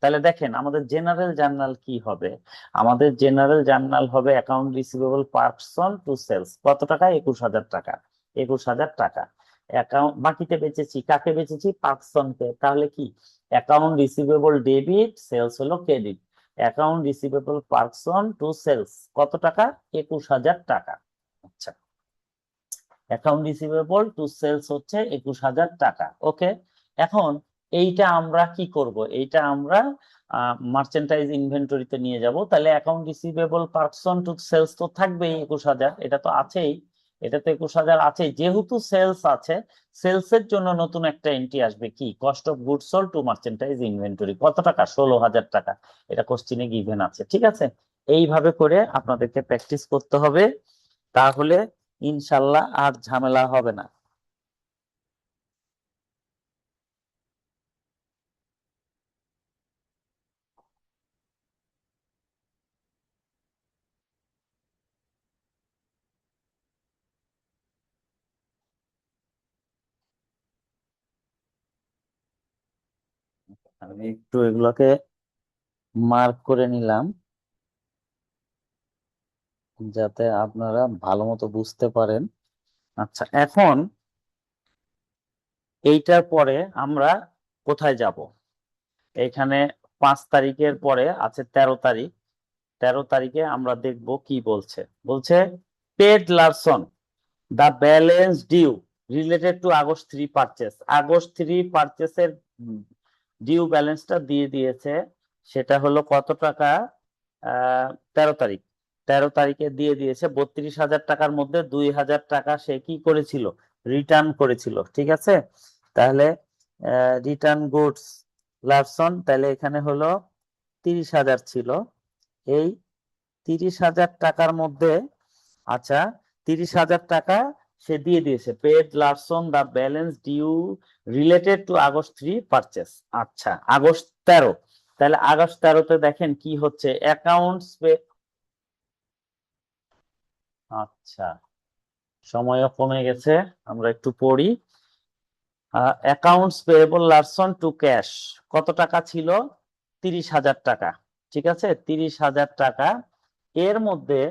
তাহলে দেখেন আমাদের জেনারেল জার্নাল কি হবে, আমাদের জেনারেল জার্নাল হবে account receivable Parkson to sales কত টাকা, 21,000 টাকা। 21,000 টাকা অ্যাকাউন্ট বাকিতে বেচেছি, কাকে বেচেছি, পার্কসনকে। তাহলে কি, অ্যাকাউন্ট রিসিভেবল ডেবিট, সেলস হলো credit. Account receivable Parson to sales কত টাকা, 21,000 টাকা। আচ্ছা, অ্যাকাউন্ট রিসিভেবল টু সেলস হচ্ছে 21,000 টাকা। ওকে, এখন এইটা আমরা কি করব, এইটা আমরা মার্চেন্টাইজ ইনভেন্টরিতে নিয়ে যাব। তাহলে account receivable Parson to sales তো থাকবেই 21,000, এটা তো আছেই, এটা তো 21,000 আছেই। যেহেতু সেলস আছে, সেলস এর জন্য নতুন একটা এন্ট্রি আসবে কি, cost of goods sold to merchandise inventory কত টাকা, 16,000 টাকা। এটা কোশ্চিনে গিভেন আছে। ঠিক আছে, এইভাবে করে আপনাদেরকে প্র্যাকটিস করতে হবে, তাহলে ইনশাল্লাহ আর ঝামেলা হবে না। আমি একটু এগুলোকে মার্ক করে নিলাম যাতে আপনারা ভালো মতো বুঝতে পারেন। আচ্ছা, এখন এইটার পরে আমরা কোথায় যাব, এখানে 5 তারিখের পরে আছে 13 তারিখ। 13 তারিখে আমরা দেখব কি বলছে, বলছে paid Larson the balance due related to August 3 purchase. August 3 পারচেসের ডিউ ব্যালেন্সটা দিয়ে দিয়েছে, সেটা হলো কত টাকা, 13 তারিখ। 13 তারিখে দিয়ে দিয়েছে 32,000 টাকার মধ্যে 2,000 টাকা সে কি করেছিল, রিটার্ন করেছিল। ঠিক আছে, তাহলে রিটার্ন গুডস লারসন, তাহলে এখানে হলো 30,000 ছিল। এই 30,000 টাকার মধ্যে আচ্ছা, 30,000 টাকা সে দিয়ে দিয়েছে, paid Larson the balance due related to August 3 purchase. আচ্ছা, আগস্ট 13, তাহলে আগস্ট 13তে দেখেন কি হচ্ছে, অ্যাকাউন্টস। আচ্ছা, সময়ও কমে গেছে, আমরা একটু পড়ি। Accounts payable Larson to cash কত টাকা ছিল? 30,000 টাকা। ঠিক আছে, 30,000 টাকা। এর মধ্যে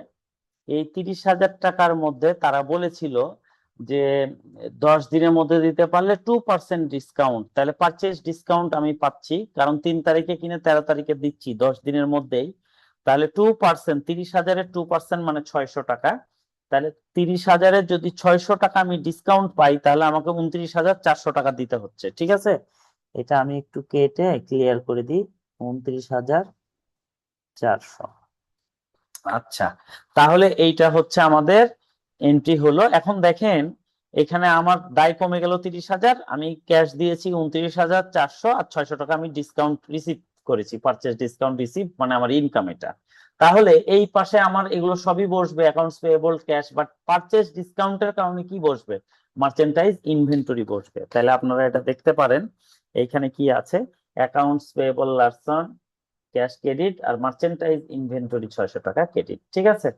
এই 30,000 টাকার মধ্যে তারা বলেছিল যে 10 দিনের মধ্যে দিতে পারলে 2% ডিসকাউন্ট, তাহলে পারচেজ ডিসকাউন্ট আমি পাচ্ছি, কারণ 3 তারিখে কিনে 13 তারিখে দিচ্ছি 10 দিনের মধ্যেই। তাহলে 2%, 30,000-এর 2% মানে 600 টাকা। তাহলে 30,000-এর যদি 600 টাকা আমি ডিসকাউন্ট পাই, তাহলে আমাকে 29,400 টাকা দিতে হচ্ছে। ঠিক আছে, এটা আমি একটু কেটে ক্লিয়ার করে দিই, 29,400। আচ্ছা, তাহলে এইটা হচ্ছে আমাদের এন্ট্রি হলো। এখন দেখেন এখানে আমার দায় কমে গেল 30,000, আমি ক্যাশ দিয়েছি 29,400, আর 600 টাকা আমি ডিসকাউন্ট রিসিভ করেছি, পারচেজ ডিসকাউন্ট রিসিভ মানে আমার ইনকাম এটা। তাহলে এই পাশে আমার এগুলো সবই বসবে, accounts payable, cash, but purchase ডিসকাউন্টের কারণে কি বসবে? মার্চেন্টাইজ ইনভেন্টরি বসবে। তাহলে আপনারা এটা দেখতে পারেন, এইখানে কি আছে, accounts payable Larson cash credit, আর মার্চেন্টাইজ ইনভেন্টরি 600 টাকা ক্রেডিট। ঠিক আছে,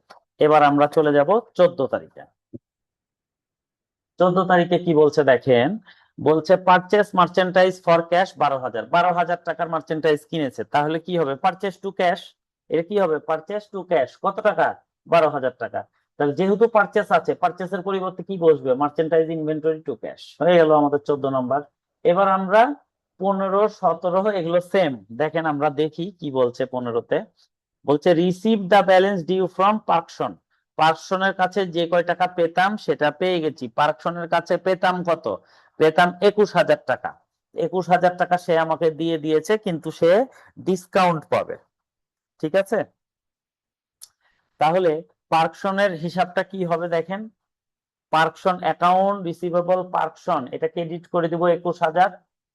এবার আমরা চলে যাব 14 তারিখে। 14 তারিখে কি বলছে দেখেন, বলছে পারচেস মার্চেন্টাইজ ফর ক্যাশ 12,000 টাকার মার্চেন্টাইজ কিনেছে, তাহলে কি হবে? Purchase to cash. এটা কি হবে? Purchase to cash. কত টাকা? 12,000 টাকা। তাহলে যেহেতু পারচেস আছে, পারচেসের পরিবর্তে কি বসবে? Merchandise inventory two cash. হয়ে গেল আমাদের 14 নম্বর। এবার আমরা 15, 17 এগুলো সেম। দেখেন আমরা দেখি কি বলছে 15তে। বলছে receive the balance due from Parkson. পার্কসনের কাছে যে কয় টাকা পেতাম সেটা পেয়ে গেছি। পার্কসনের কাছে পেতাম কত? পেতাম 21,000 টাকা। 21,000 টাকা সে আমাকে দিয়ে দিয়েছে, কিন্তু সে ডিসকাউন্ট পাবে। ঠিক আছে, তাহলে পার্কসনের হিসাবটা কি হবে দেখেন। পার্কসন অ্যাকাউন্ট রিসিভেবল পার্কসন, এটা ক্রেডিট করে দিব 21,000।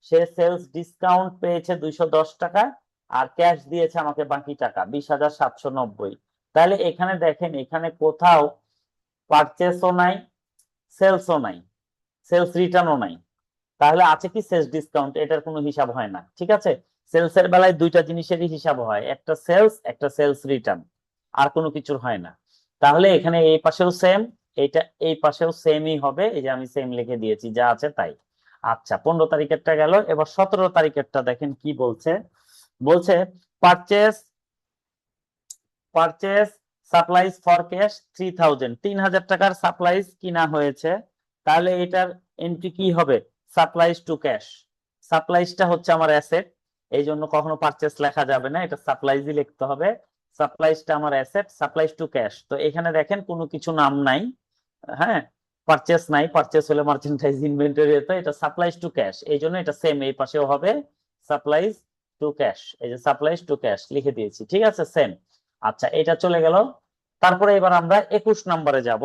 সে সেলস ডিসকাউন্ট পেয়েছে 210 টাকা, আর ক্যাশ দিয়েছে আমাকে বাকি টাকা 20,790। তাহলে এখানে দেখেন, এখানে কোথাও পারচেসও নাই, সেলসও নাই, সেলস রিটার্নও নাই। তাহলে আছে কি? সেলস ডিসকাউন্ট, এটার কোনো হিসাব হয় না। ঠিক আছে, সেলস এর বেলায় দুইটা জিনিসেরই হিসাব হয়, একটা সেলস, একটা সেলস রিটার্ন, আর কোনো কিছুর হয় না। তাহলে এখানে এই পাশেও সেম, এইটা এই পাশেও সেমই হবে, এই যে আমি সেম লিখে দিয়েছি, যা আছে তাই। আচ্ছা, 15 তারিখেরটা গেল। এবার 17 তারিখেরটা দেখেন কি বলছে। বলছে purchase purchase supplies for cash 3,000, 3,000 টাকার সাপ্লাইজ কিনা হয়েছে। তাহলে এটার এন্ট্রি কি হবে? Supplies two cash. সাপ্লাইজটা হচ্ছে আমার অ্যাসেট, এই জন্য কখনো পারচেস লেখা যাবে না, এটা সাপ্লাইজই লিখতে হবে। সাপ্লাইজটা আমার অ্যাসেট, সাপ্লাইজ টু ক্যাশ। তো এখানে দেখেন কোনো কিছু নাম নাই, হ্যাঁ, পারচেস নাই, পারচেস হলে মার্চেন্টাইজ ইনভেন্টরি হতো, এটা সাপ্লাইজ টু ক্যাশ, এই জন্য এটা সেম এই পাশেও হবে, সাপ্লাইজ টু ক্যাশ। এই যে সাপ্লাইজ টু ক্যাশ লিখে দিয়েছি। ঠিক আছে, সেম। আচ্ছা, এটা চলে গেল। তারপরে এবার আমরা 21 নম্বরে যাব।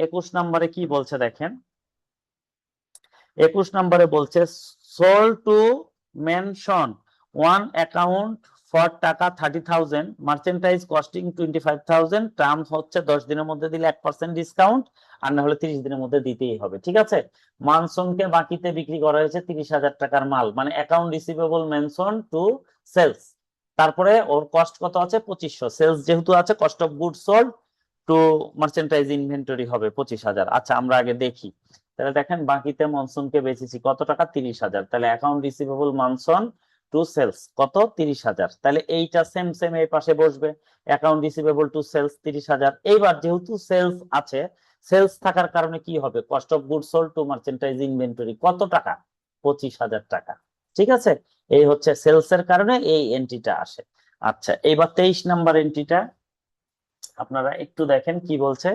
21 নম্বরে কি বলছে দেখেন। 21 নম্বরে বলছে sold two mention one account for টাকা 30,000, মার্চেন্টাইজ কস্টিং 25,000, টার্ম হচ্ছে 10 দিনের মধ্যে দিলে 1% ডিসকাউন্ট, আর না হলে 30 দিনের মধ্যে দিতেই হবে। ঠিক আছে, মানসনকে বাকিতে বিক্রি করা হয়েছে 30,000 টাকার মাল, মানে account receivable Manson to sales. তারপরে ওর কস্ট কত আছে? 2500। সেলস যেহেতু আছে, cost of good sold to merchandise inventory হবে 25,000। আচ্ছা, আমরা আগে দেখি। তাহলে দেখেন, বাকিতে মনসুনকে বেচেছি কত টাকা? 30,000। তাহলে account receivable Monsoon to sales কত? 30,000। তাহলে এইটা সেম সেম এই পাশে বসবে, অ্যাকাউন্ট রিসিভেবল টু সেলস 30,000। এইবার যেহেতু সেলস আছে, সেলস থাকার কারণে কি হবে? Cost of good sold to merchandise inventory কত টাকা? 25,000 টাকা। ঠিক আছে, এই হচ্ছে সেলস এর কারণে এই এন্ট্রিটা আসে। আচ্ছা, এইবার 23 নাম্বার এন্ট্রিটা আপনারা একটু দেখেন কি বলছে।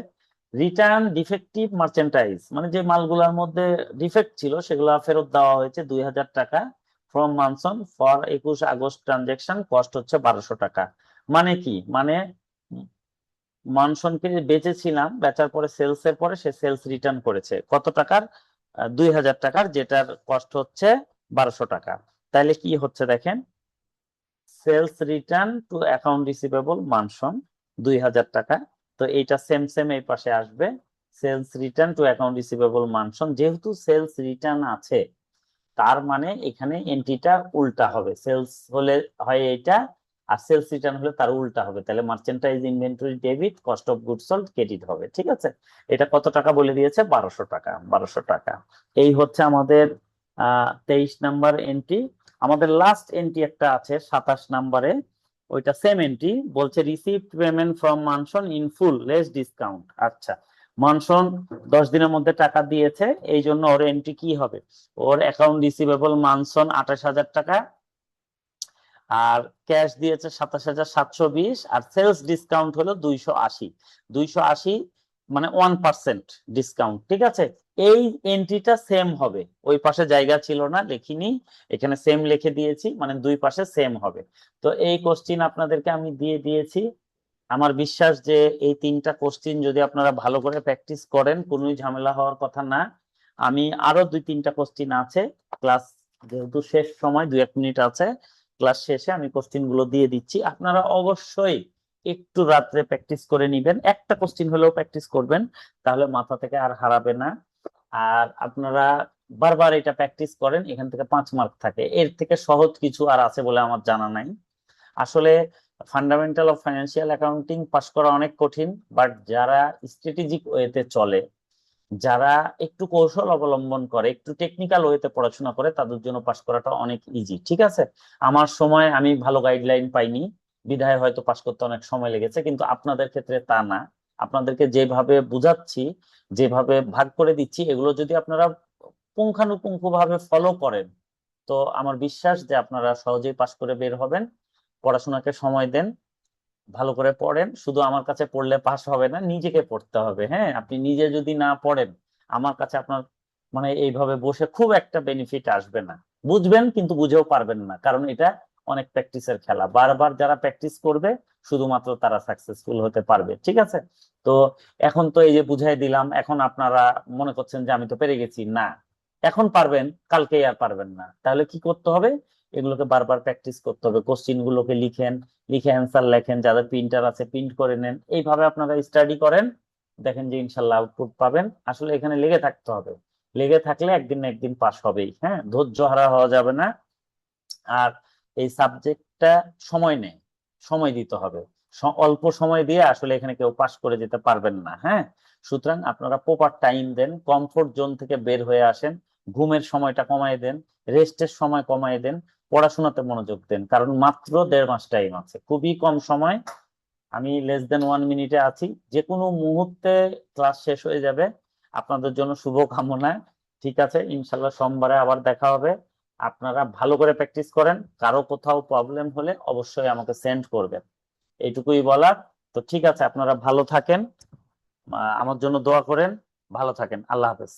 রিটার্ন ডিফেক্টিভ মার্চেন্টাইজ, মানে যে মালগুলোর মধ্যে ডিফেক্ট ছিল সেগুলো ফেরত দেওয়া হয়েছে 2,000 টাকা from Manson for 21 August transaction, cost হচ্ছে 1200 টাকা। মানে কি? মানে মানসনকে বেচেছিলাম, বেচার পরে সেলস এর পরে সে সেলস রিটার্ন করেছে কত টাকার? 2,000 টাকার, যেটার কস্ট হচ্ছে 1200 টাকা। তাহলে কি হচ্ছে দেখেন, sales return to account receivable Manson 2,000 টাকা, তো এইটা সেম সেম এই পাশে আসবে, sales return to account receivable Manson. যেহেতু সেলস রিটার্ন আছে, তার মানে এখানে এন্ট্রিটা উল্টা হবে, সেলস হলে হয় এইটা, আর সেলস রিটার্ন হলে তার উল্টা হবে, তাহলে merchandise inventory debit, cost of goods sold credit হবে। ঠিক আছে, এটা কত টাকা বলে দিয়েছে? 1200 টাকা। 1200 টাকা। এই হচ্ছে আমাদের 23 নাম্বার এন্ট্রি। আমাদের লাস্ট এন্ট্রি একটা আছে 27 নাম্বারে, ওইটা সেম এন্ট্রি, বলছে received payment from Manson in full less discount. আচ্ছা, মানসন 10 দিনের মধ্যে টাকা দিয়েছে, এই জন্য ওর এন্ট্রি কি হবে? ওর অ্যাকাউন্ট রিসিভেবল মানসন 28,000 টাকা, আর ক্যাশ দিয়েছে 27,720, আর সেলস ডিসকাউন্ট হলো 280। 280 মানে 1% ডিসকাউন্ট। ঠিক আছে, এই এন্ট্রিটা সেম হবে, ওই পাশে জায়গা ছিল না, লিখিনি, এখানে সেম লিখে দিয়েছি, মানে দুই পাশে সেম হবে। তো এই কোশ্চিন আপনাদেরকে আমি দিয়ে দিয়েছি। আমার বিশ্বাস যে এই 3টা কোশ্চিন যদি আপনারা ভালো করে প্র্যাকটিস করেন, কোনোই ঝামেলা হওয়ার কথা না। আমি আরো 2-3টা কোশ্চিন আছে, ক্লাস যেহেতু শেষ সময় 2-1 মিনিট আছে, ক্লাস শেষে আমি কোশ্চিন গুলো দিয়ে দিচ্ছি। আপনারা অবশ্যই একটু রাত্রে প্র্যাকটিস করে নিবেন, একটা কোশ্চিন হলেও প্র্যাকটিস করবেন, তাহলে মাথা থেকে আর হারাবে না। আর আপনারা বারবার এটা প্র্যাকটিস করেন, এখান থেকে 5 মার্ক থাকে, এর থেকে সহজ কিছু আর আছে বলে আমার জানা নাই। আসলে fundamental of financial accounting pass করা অনেক কঠিন, বাট যারা স্ট্র্যাটেজিক ওয়েতে চলে, যারা একটু কৌশল অবলম্বন করে, একটু টেকনিক্যাল ওয়েতে পড়াশোনা করে, তাদের জন্য পাস করাটা অনেক ইজি। ঠিক আছে, আমার সময় আমি ভালো গাইডলাইন পাইনি, বিধায় হয়তো পাস করতে অনেক সময় লেগেছে, কিন্তু আপনাদের ক্ষেত্রে তা না। আপনাদেরকে যেভাবে বুঝাচ্ছি, যেভাবে ভাগ করে দিচ্ছি, এগুলো যদি আপনারা পুঙ্খানুপুঙ্খ ভাবে ফলো করেন, তো আমার বিশ্বাস যে আপনারা সহজেই পাস করে বের হবেন। পড়াশোনাকে সময় দেন, ভালো করে পড়েন, শুধু আমার কাছে পড়লে পাস হবে না, নিজেকে পড়তে হবে। হ্যাঁ, আপনি নিজে যদি না পড়েন, আমার কাছে আপনার মানে এইভাবে বসে খুব একটা বেনিফিট আসবে না। বুঝবেন কিন্তু বুঝেও পারবেন না, কারণ এটা অনেক প্র্যাকটিসের খেলা। বারবার যারা প্র্যাকটিস করবে শুধুমাত্র তারা সাকসেসফুল হতে পারবে। ঠিক আছে, তো এখন তো এই যে বুঝাই দিলাম, এখন আপনারা মনে করছেন যে আমি তো পেরে গেছি, না, এখন পারবেন, কালকেই আর পারবেন না। তাহলে কি করতে হবে? এগুলোকে বারবার প্র্যাকটিস করতে হবে, কোশ্চিন গুলোকে লিখেন, লিখে অ্যান্সার লেখেন, যাদের প্রিন্টার আছে প্রিন্ট করে নেন, এইভাবে আপনারা স্টাডি করেন, দেখেন যে ইনশাল্লাহ আউটপুট পাবেন। আসলে এখানে লেগে থাকতে হবে, লেগে থাকলে একদিন না একদিন পাস হবেই। হ্যাঁ, ধৈর্য হারা হওয়া যাবে না। আর এই সাবজেক্টটা সময় নেয়, সময় দিতে হবে, অল্প সময় দিয়ে আসলে এখানে কেউ পাস করে যেতে পারবেন না। হ্যাঁ, সুতরাং আপনারা প্রপার টাইম দেন, কমফোর্ট জোন থেকে বের হয়ে আসেন, ঘুমের সময়টা কমায় দেন, রেস্টের সময় কমায় দেন, পড়াশোনাতে মনোযোগ দেন, কারণ মাত্র 1.5 মাস টাইম আছে, খুবই কম সময়। আমি লেস দেন 1 মিনিটে আছি, যে কোনো মুহূর্তে ক্লাস শেষ হয়ে যাবে। আপনাদের জন্য শুভ কামনা। ঠিক আছে, ইনশাল্লাহ সোমবারে আবার দেখা হবে। আপনারা ভালো করে প্র্যাকটিস করেন, কারো কোথাও প্রবলেম হলে অবশ্যই আমাকে সেন্ড করবেন, এইটুকুই বলার। তো ঠিক আছে, আপনারা ভালো থাকেন, আমার জন্য দোয়া করেন, ভালো থাকেন, আল্লাহ হাফেজ।